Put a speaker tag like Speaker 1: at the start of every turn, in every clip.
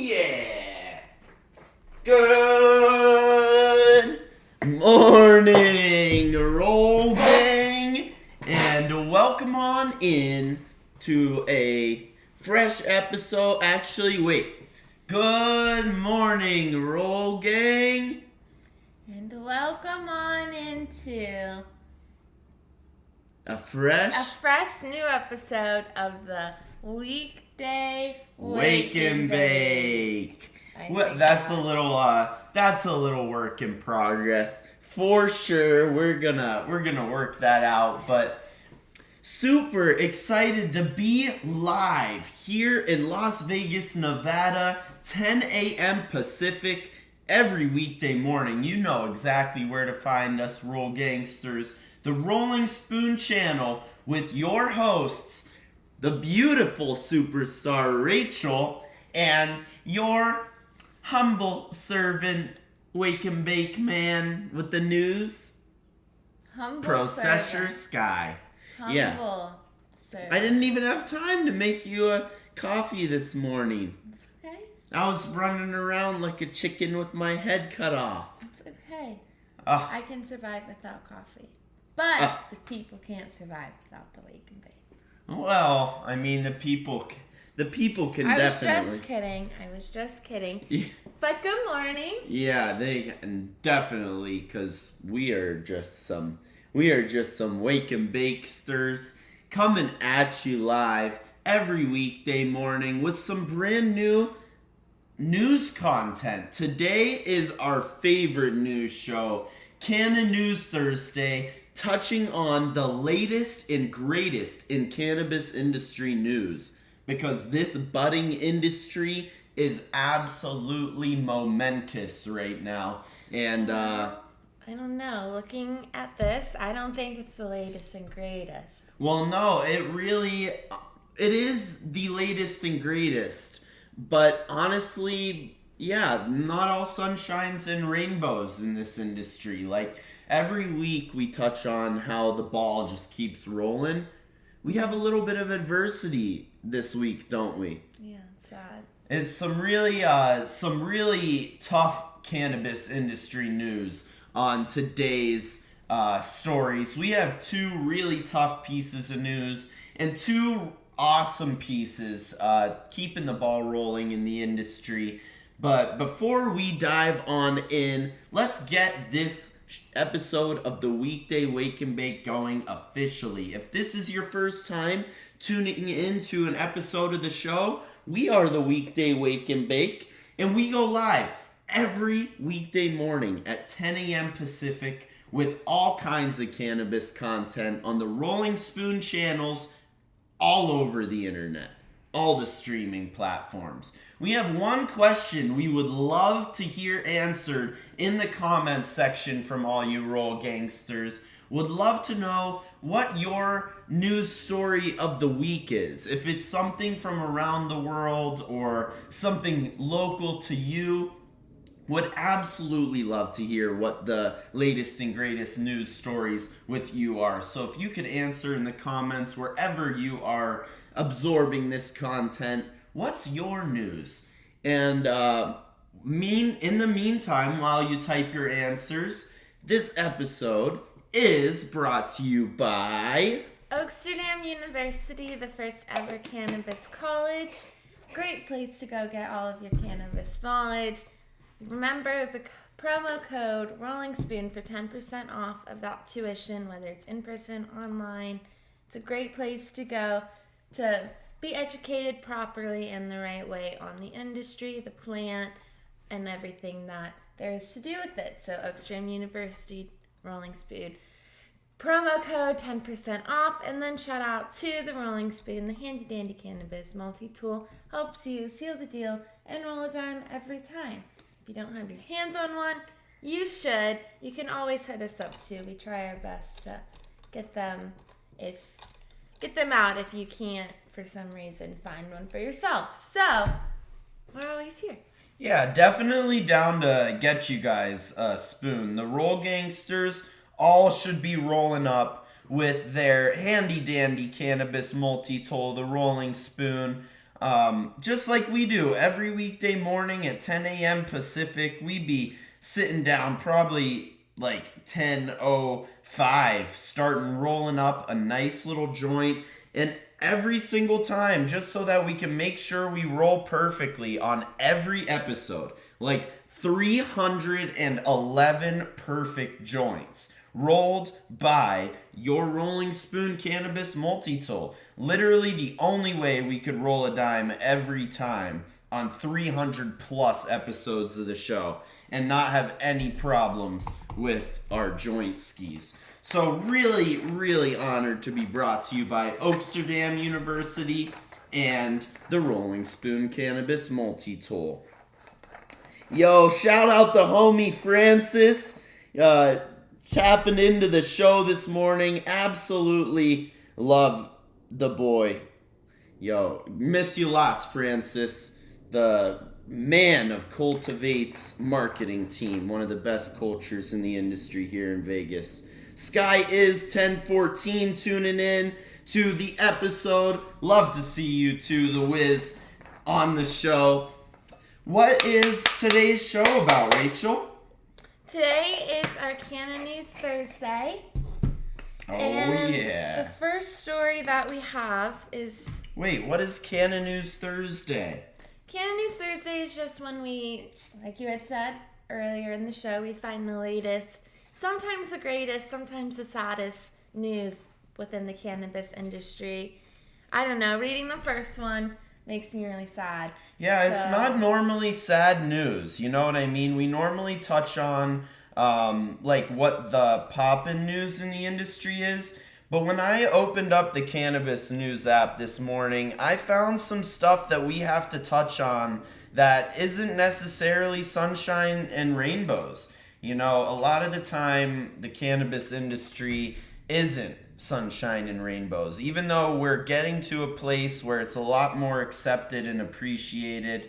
Speaker 1: yeah! Good morning, Roll Gang, and welcome on in to a fresh episode. Good morning, Roll Gang.
Speaker 2: And welcome on into
Speaker 1: A fresh
Speaker 2: new episode of the Weekday
Speaker 1: Wake and Bake. That's a little work in progress for sure. We're gonna work that out, but super excited to be live here in Las Vegas, Nevada, 10 a.m. Pacific every weekday morning. You know exactly where to find us, Roll Gangsters, the Rolling Spoon channel with your hosts, the beautiful superstar Rachel, and your humble servant, Wake and Bake man with the news, Processor Sky.
Speaker 2: Humble servant.
Speaker 1: I didn't even have time to make you a coffee this morning.
Speaker 2: It's okay.
Speaker 1: I was running around like a chicken with my head cut off.
Speaker 2: It's okay. I can survive without coffee. But the people can't survive without the Wake and Bake.
Speaker 1: Well, I mean, the people can definitely.
Speaker 2: I was just kidding.
Speaker 1: Yeah.
Speaker 2: But good morning.
Speaker 1: Yeah, they can definitely, because we are just some Wake and Bakesters coming at you live every weekday morning with some brand new news content. Today is our favorite news show, Canna News Thursday, touching on the latest and greatest in cannabis industry news, because this budding industry is absolutely momentous right now. And
Speaker 2: I don't know. Looking at this, I don't think it's the latest and greatest.
Speaker 1: well, no, it is the latest and greatest, but honestly, yeah, not all sunshines and rainbows in this industry. Like, every week we touch on how the ball just keeps rolling. We have a little bit of adversity this week, don't we?
Speaker 2: Yeah, it's sad.
Speaker 1: It's some really tough cannabis industry news on today's stories. We have two really tough pieces of news and two awesome pieces keeping the ball rolling in the industry. But before we dive on in, let's get this episode of the Weekday Wake and Bake going officially. If this is your first time tuning into an episode of the show, we are the Weekday Wake and Bake, and we go live every weekday morning at 10 a.m. Pacific with all kinds of cannabis content on the Rolling Spoon channels all over the internet, all the streaming platforms. We have one question we would love to hear answered in the comments section from all you Roll Gangsters. Would love to know what your news story of the week is. If it's something from around the world or something local to you, would absolutely love to hear what the latest and greatest news stories with you are. So if you could answer in the comments wherever you are absorbing this content, what's your news? And in the meantime, while you type your answers, this episode is brought to you by
Speaker 2: Amsterdam University, the first ever cannabis college. Great place to go get all of your cannabis knowledge. Remember the promo code Rolling Spoon for 10% off of that tuition, whether it's in person, online. It's a great place to go to be educated properly in the right way on the industry, the plant, and everything that there is to do with it. So Amsterdam University, Rolling Spoon. Promo code 10% off, and then shout out to the Rolling Spoon, the handy dandy cannabis multi-tool, helps you seal the deal and roll a dime every time. If you don't have your hands on one, you should. You can always hit us up too. We try our best to get them out if you can't, for some reason, find one for yourself. So, we're always here.
Speaker 1: Yeah, definitely down to get you guys a spoon. The Roll Gangsters all should be rolling up with their handy dandy cannabis multi-tool, the Rolling Spoon. just like we do every weekday morning at 10 a.m. Pacific. We be sitting down probably like 10:05, starting rolling up a nice little joint, and every single time, just so that we can make sure we roll perfectly on every episode. Like 311 perfect joints rolled by your Rolling Spoon Cannabis Multi-Tool. Literally the only way we could roll a dime every time on 300 plus episodes of the show and not have any problems with our joint skis. So really, really honored to be brought to you by Oaksterdam University and the Rolling Spoon Cannabis Multi-Tool. Yo, shout out the homie Francis, tapping into the show this morning. Absolutely love the boy. Yo, miss you lots, Francis. The man of Cultivate's marketing team, one of the best cultures in the industry here in Vegas. Sky is 1014 tuning in to the episode. Love to see you too, the Wiz, on the show. What is today's show about, Rachel?
Speaker 2: Today is our Canon News Thursday.
Speaker 1: Oh,
Speaker 2: and
Speaker 1: yeah.
Speaker 2: The first story that we have is...
Speaker 1: Wait, what is Canon News Thursday?
Speaker 2: Canon News Thursday is just when we, like you had said earlier in the show, we find the latest, sometimes the greatest, sometimes the saddest news within the cannabis industry. I don't know, reading the first one makes me really sad.
Speaker 1: Yeah, it's not normally sad news, you know what I mean? We normally touch on like what the poppin' news in the industry is, but when I opened up the cannabis news app this morning, I found some stuff that we have to touch on that isn't necessarily sunshine and rainbows. You know, a lot of the time the cannabis industry isn't sunshine and rainbows, even though we're getting to a place where it's a lot more accepted and appreciated.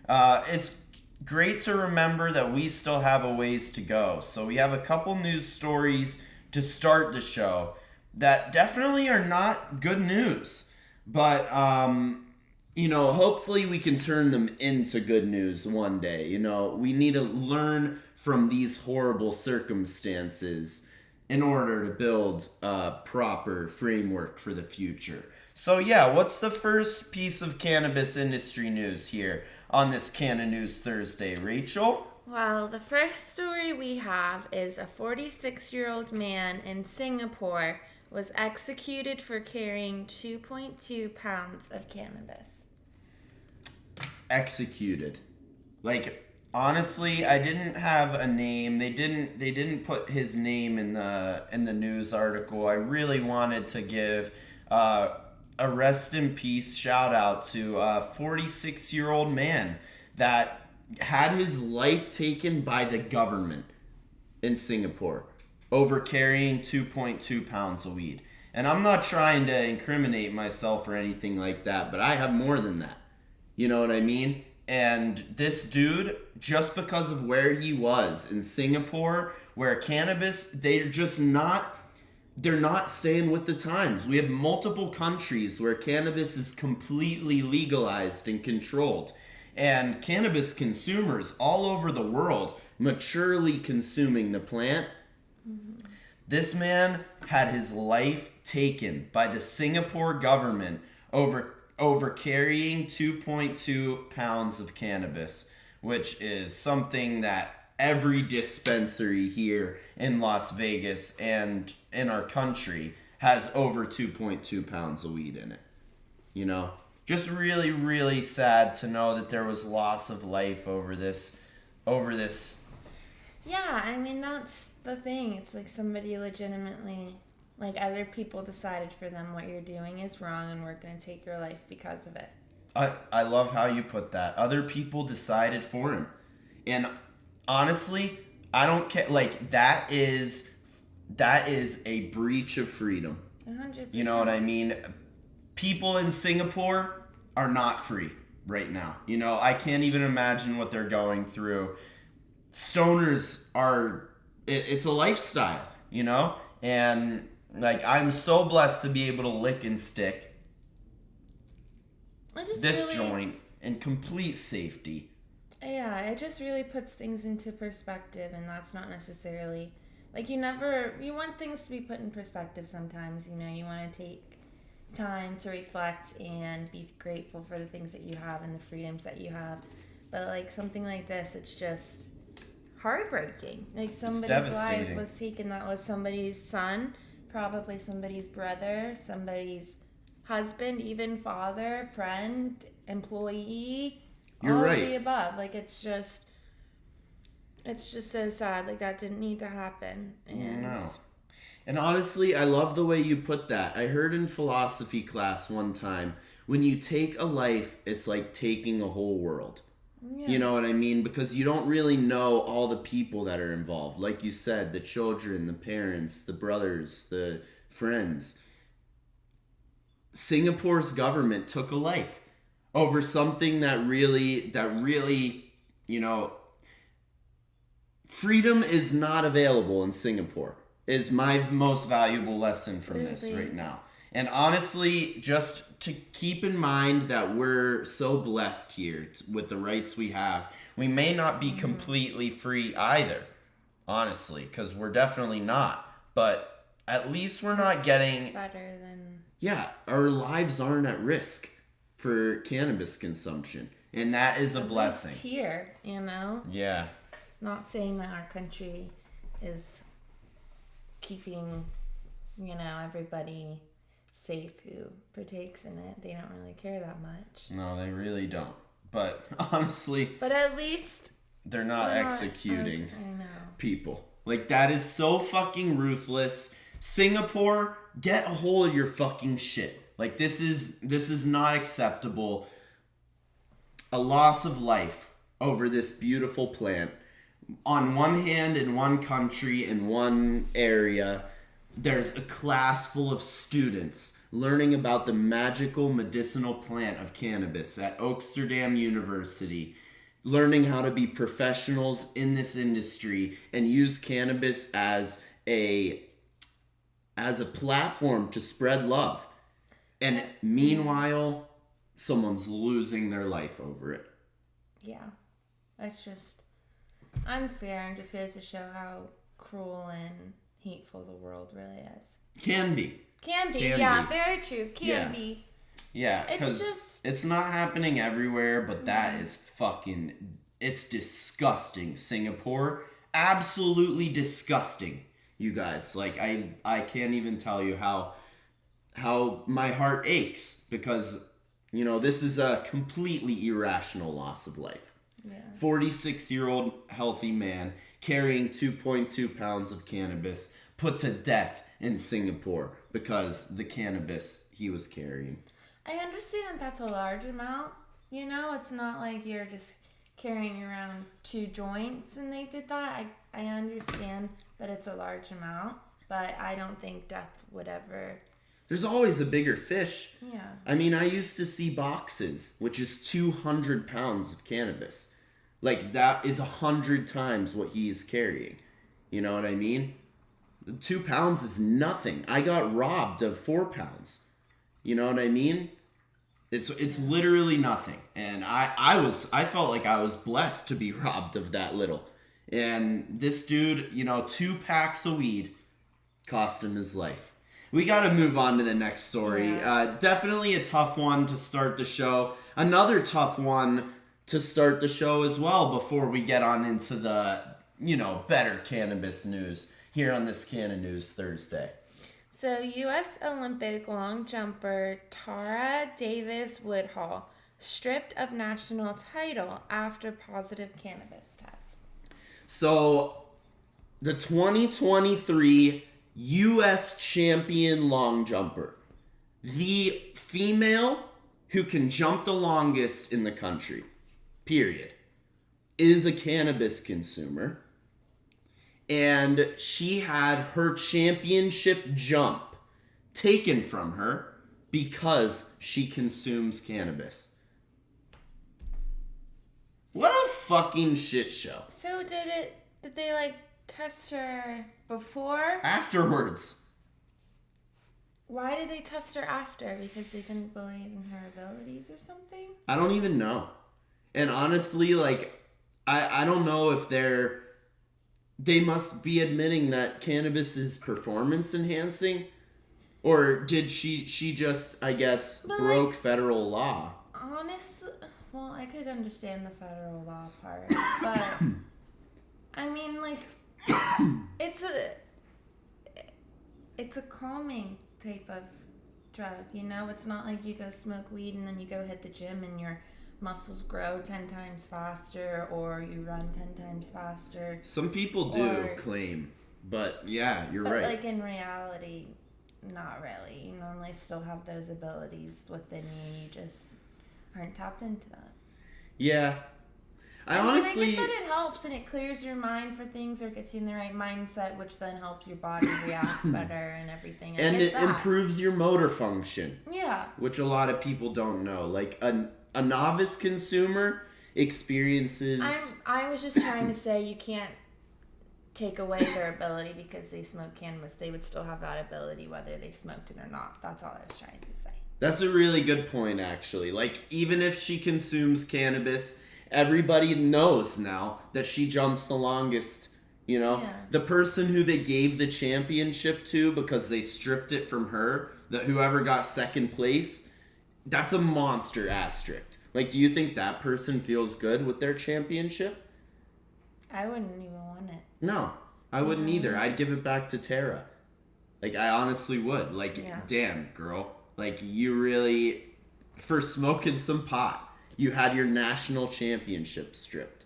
Speaker 1: It's great to remember that we still have a ways to go. So we have a couple news stories to start the show that definitely are not good news, but you know, hopefully we can turn them into good news one day. You know, we need to learn from these horrible circumstances in order to build a proper framework for the future. So yeah, what's the first piece of cannabis industry news here on this Canon News Thursday, Rachel?
Speaker 2: Well, the first story we have is a 46-year-old man in Singapore was executed for carrying 2.2 pounds of cannabis.
Speaker 1: Executed. Like, honestly, I didn't have a name. They didn't put his name in the news article. I really wanted to give a rest in peace shout out to a 46-year-old man that had his life taken by the government in Singapore over carrying 2.2 pounds of weed. And I'm not trying to incriminate myself or anything like that, but I have more than that. You know what I mean? And this dude, just because of where he was in Singapore, where cannabis, they're not staying with the times. We have multiple countries where cannabis is completely legalized and controlled. And cannabis consumers all over the world maturely consuming the plant. Mm-hmm. This man had his life taken by the Singapore government over carrying 2.2 pounds of cannabis, which is something that every dispensary here in Las Vegas and in our country has over 2.2 pounds of weed in it. You know, just really, really sad to know that there was loss of life over this.
Speaker 2: Yeah, I mean, that's the thing. It's like somebody legitimately, like other people decided for them what you're doing is wrong and we're going to take your life because of it.
Speaker 1: I love how you put that. Other people decided for him. And honestly, I don't care. Like, that is a breach of freedom.
Speaker 2: 100%.
Speaker 1: You know what I mean? People in Singapore are not free right now. You know, I can't even imagine what they're going through. Stoners it's a lifestyle, you know? And like, I'm so blessed to be able to lick and stick. this joint in complete safety.
Speaker 2: Yeah, it just really puts things into perspective, and that's not necessarily, like, you want things to be put in perspective sometimes, you want to take time to reflect and be grateful for the things that you have and the freedoms that you have. But, like, something like this, it's just heartbreaking. Like, somebody's life was taken. That was somebody's son, probably somebody's brother, somebody's husband, even father, friend, employee.
Speaker 1: You're
Speaker 2: all
Speaker 1: right.
Speaker 2: of the above. Like, it's just so sad. Like, that didn't need to happen.
Speaker 1: And honestly, I love the way you put that. I heard in philosophy class one time, when you take a life, it's like taking a whole world. Yeah. You know what I mean? Because you don't really know all the people that are involved. Like you said, the children, the parents, the brothers, the friends. Singapore's government took a life over something that really, freedom is not available in Singapore, is my most valuable lesson from this right now. And honestly, just to keep in mind that we're so blessed here with the rights we have, we may not be completely free either, honestly, because we're definitely not. But at least we're not getting...
Speaker 2: better than...
Speaker 1: Yeah, our lives aren't at risk for cannabis consumption, and that is a blessing.
Speaker 2: Here,
Speaker 1: Yeah.
Speaker 2: Not saying that our country is keeping, everybody safe who partakes in it. They don't really care that much.
Speaker 1: No, they really don't. But honestly,
Speaker 2: but at least
Speaker 1: they're not executing people. Like, that is so fucking ruthless. Singapore, get a hold of your fucking shit. Like, this is not acceptable. A loss of life over this beautiful plant. On one hand, in one country, in one area, there's a class full of students learning about the magical medicinal plant of cannabis at Oxford University, learning how to be professionals in this industry and use cannabis as a platform to spread love. And meanwhile, someone's losing their life over it.
Speaker 2: Yeah. It's just unfair and just goes to show how cruel and hateful the world really is.
Speaker 1: Can be.
Speaker 2: Yeah, very true. Can be.
Speaker 1: Yeah, because it's not happening everywhere, but that is fucking... It's disgusting, Singapore. Absolutely disgusting, you guys. Like, I can't even tell you how my heart aches because, this is a completely irrational loss of life. Yeah. 46-year-old healthy man carrying 2.2 pounds of cannabis put to death in Singapore because the cannabis he was carrying.
Speaker 2: I understand that's a large amount. It's not like you're just carrying around 2 joints and they did that. I understand that it's a large amount, but I don't think death would ever...
Speaker 1: There's always a bigger fish.
Speaker 2: Yeah.
Speaker 1: I mean, I used to see boxes, which is 200 pounds of cannabis. Like, that is 100 times what he's carrying. You know what I mean? 2 pounds is nothing. I got robbed of 4 pounds. You know what I mean? It's literally nothing. And I felt like I was blessed to be robbed of that little. And this dude, 2 packs of weed cost him his life. We got to move on to the next story.
Speaker 2: Yeah.
Speaker 1: Definitely a tough one to start the show. Another tough one to start the show as well before we get on into the, better cannabis news here on this Can of News Thursday.
Speaker 2: So, U.S. Olympic long jumper Tara Davis Woodhull stripped of national title after positive cannabis test.
Speaker 1: So, the 2023 U.S. champion long jumper, the female who can jump the longest in the country, period, is a cannabis consumer. And she had her championship jump taken from her because she consumes cannabis. What a fucking shit show.
Speaker 2: So did they test her before?
Speaker 1: Afterwards.
Speaker 2: Why did they test her after? Because they didn't believe in her abilities or something?
Speaker 1: I don't even know. And honestly, like, I don't know if they must be admitting that cannabis is performance enhancing, or did she just, I guess, broke federal law?
Speaker 2: Honestly, well, I could understand the federal law part, but I mean, like, it's a calming type of drug, you know? It's not like you go smoke weed and then you go hit the gym and your muscles grow 10 times faster, or you run 10 times faster.
Speaker 1: Some people do claim, but yeah, you're right.
Speaker 2: But like in reality, not really. You normally still have those abilities within you. You just aren't tapped into that.
Speaker 1: Yeah. I honestly...
Speaker 2: I get that it helps and it clears your mind for things, or gets you in the right mindset, which then helps your body react better and everything.
Speaker 1: And it improves your motor function.
Speaker 2: Yeah.
Speaker 1: Which a lot of people don't know. Like, a novice consumer experiences...
Speaker 2: I was just trying to say you can't take away their ability because they smoke cannabis. They would still have that ability whether they smoked it or not. That's all I was trying to say.
Speaker 1: That's a really good point, actually. Like, even if she consumes cannabis, everybody knows now that she jumps the longest, you know?
Speaker 2: Yeah.
Speaker 1: The person who they gave the championship to because they stripped it from her, that whoever got second place, that's a monster asterisk. Like, do you think that person feels good with their championship?
Speaker 2: I wouldn't even want it.
Speaker 1: No, I wouldn't either. I'd give it back to Tara. Like, I honestly would. Like, damn, girl. Like, you really, for smoking some pot, you had your national championship stripped.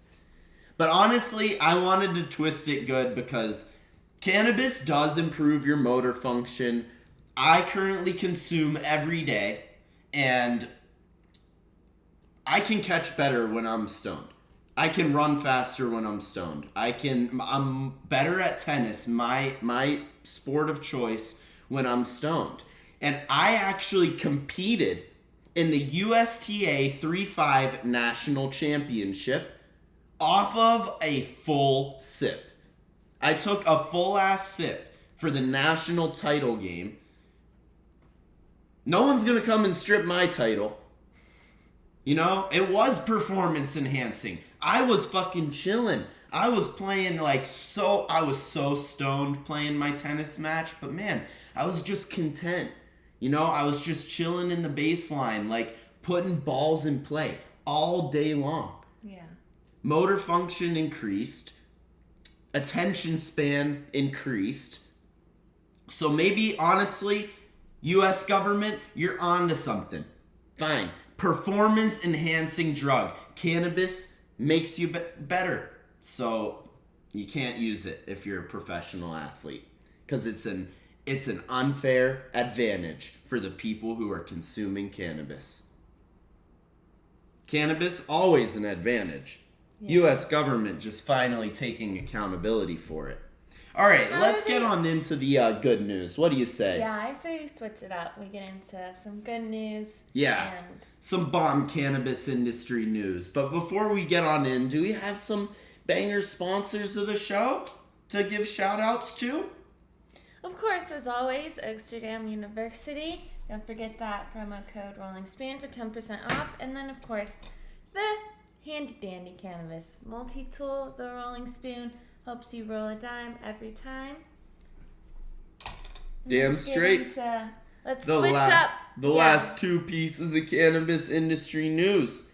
Speaker 1: But honestly, I wanted to twist it good because cannabis does improve your motor function. I currently consume every day, and I can catch better when I'm stoned. I can run faster when I'm stoned. I'm better at tennis, my sport of choice, when I'm stoned. And I actually competed in the USTA 3-5 National Championship off of a full sip. I took a full-ass sip for the national title game. No one's going to come and strip my title. You know, it was performance enhancing. I was fucking chilling. I was playing I was so stoned playing my tennis match, but man, I was just content. You know, I was just chilling in the baseline, like putting balls in play all day long.
Speaker 2: Yeah.
Speaker 1: Motor function increased. Attention span increased. So maybe, honestly, U.S. government, you're on to something. Fine. Performance enhancing drug. Cannabis makes you better. So you can't use it if you're a professional athlete. Because it's an unfair advantage for the people who are consuming cannabis. Cannabis, always an advantage. Yeah. U.S. government just finally taking accountability for it. All right, let's get on into the good news. What do you say?
Speaker 2: Yeah, I say we switch it up. We get into some good news.
Speaker 1: Yeah, some bomb cannabis industry news. But before we get on in, do we have some banger sponsors of the show to give shout-outs to?
Speaker 2: Of course, as always, Oaksterdam University. Don't forget that promo code Rolling Spoon for 10% off. And then, of course, the handy dandy cannabis multi-tool, the Rolling Spoon, helps you roll a dime every time.
Speaker 1: Damn straight.
Speaker 2: Let's switch up.
Speaker 1: The last two pieces of cannabis industry news.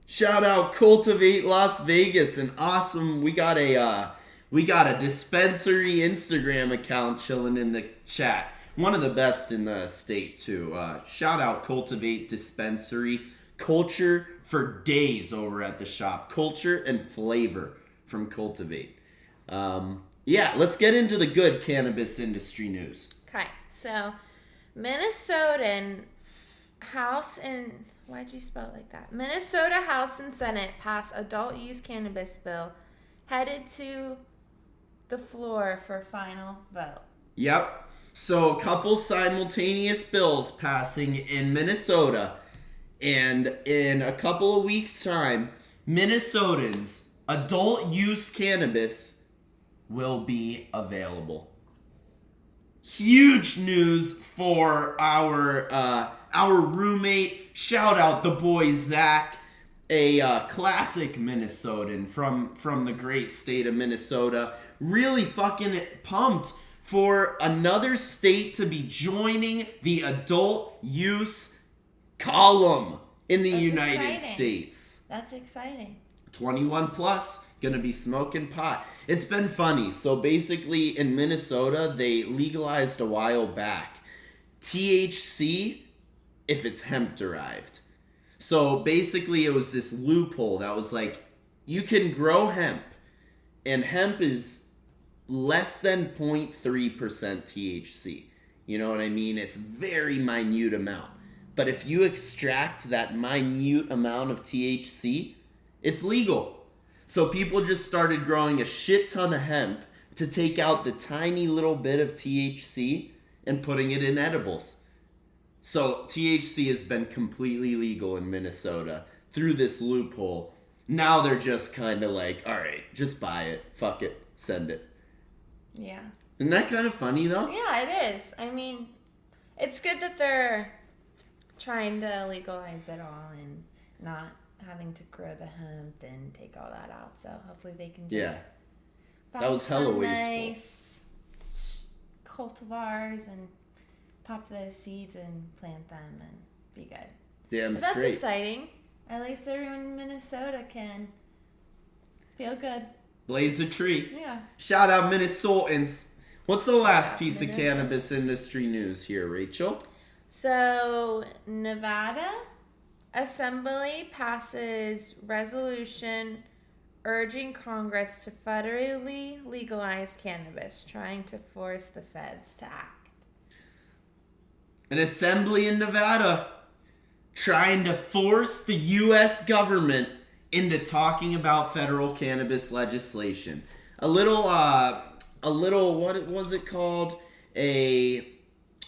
Speaker 1: Shout out Cultivate Las Vegas, an awesome. We got a dispensary Instagram account chilling in the chat. One of the best in the state too. Shout out Cultivate Dispensary. Culture for days over at the shop. Culture and flavor from Cultivate. Let's get into the good cannabis industry news.
Speaker 2: Okay, so Minnesota House and Minnesota House and Senate pass adult use cannabis bill, headed to the floor for final vote.
Speaker 1: Yep. So a couple simultaneous bills passing in Minnesota, and in a couple of weeks' time, Minnesotans adult use cannabis will be available. huge news for our roommate. Shout out the boy Zach, a classic Minnesotan from the great state of Minnesota. Really fucking pumped for another state to be joining the adult use column in the United States.
Speaker 2: That's exciting.
Speaker 1: 21 plus, gonna be smoking pot. It's been funny. So basically in Minnesota, they legalized a while back THC if it's hemp derived. So basically it was this loophole that was like, you can grow hemp, and hemp is less than 0.3% THC. You know what I mean? It's very minute amount. But if you extract that minute amount of THC, it's legal. So people just started growing a shit ton of hemp to take out the tiny little bit of THC and putting it in edibles. So THC has been completely legal in Minnesota through this loophole. Now they're just kind of like, all right, just buy it. Fuck it. Send it.
Speaker 2: Yeah.
Speaker 1: Isn't that kind of funny though?
Speaker 2: Yeah, it is. I mean, it's good that they're trying to legalize it all and not having to grow the hemp and take all that out. So hopefully they can just find
Speaker 1: that was hella
Speaker 2: some
Speaker 1: wasteful.
Speaker 2: nice cultivars and pop those seeds and plant them and be good.
Speaker 1: Damn
Speaker 2: But that's
Speaker 1: straight.
Speaker 2: exciting. At least everyone in Minnesota can feel good.
Speaker 1: Blaze a tree.
Speaker 2: Yeah.
Speaker 1: Shout out Minnesotans. What's the last
Speaker 2: out
Speaker 1: piece of
Speaker 2: Minnesota.
Speaker 1: cannabis industry news here, Rachel?
Speaker 2: So, Nevada Assembly passes resolution urging Congress to federally legalize cannabis, trying to force the feds to act.
Speaker 1: An assembly in Nevada trying to force the U.S. government into talking about federal cannabis legislation. A little, what was it called? A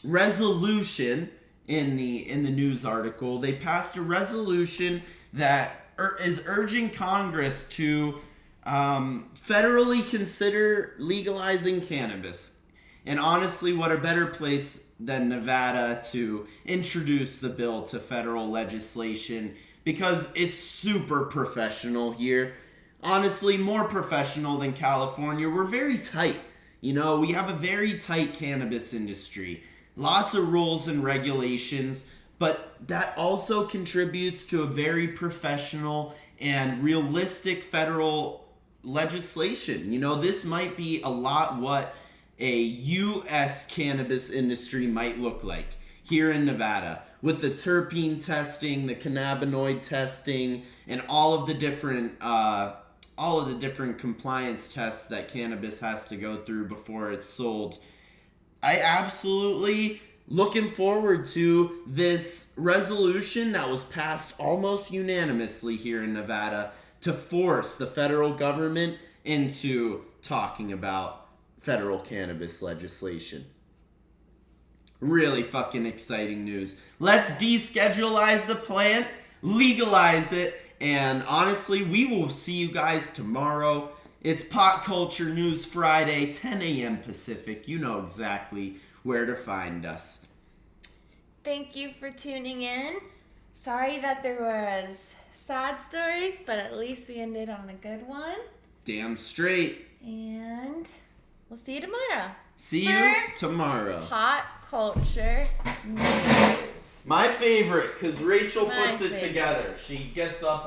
Speaker 1: resolution in the news article. They passed a resolution that is urging Congress to federally consider legalizing cannabis. And honestly, what a better place than Nevada to introduce the bill to federal legislation, because it's super professional here. Honestly, more professional than California. We're very tight. You know, we have a very tight cannabis industry. Lots of rules and regulations, but that also contributes to a very professional and realistic federal legislation. You know, this might be a lot what a U.S. cannabis industry might look like here in Nevada, with the terpene testing, the cannabinoid testing, and all of the different compliance tests that cannabis has to go through before it's sold. I absolutely looking forward to this resolution that was passed almost unanimously here in Nevada to force the federal government into talking about federal cannabis legislation. Really fucking exciting news. Let's descheduleize the plant, legalize it, and honestly, we will see you guys tomorrow. It's Pot Culture News Friday, 10 a.m. Pacific. You know exactly where to find us.
Speaker 2: Thank you for tuning in. Sorry that there was sad stories, but at least we ended on a good one.
Speaker 1: Damn straight.
Speaker 2: And we'll see you tomorrow.
Speaker 1: See you tomorrow.
Speaker 2: Pot Culture News.
Speaker 1: My favorite, because Rachel puts it
Speaker 2: favorite.
Speaker 1: together. She gets up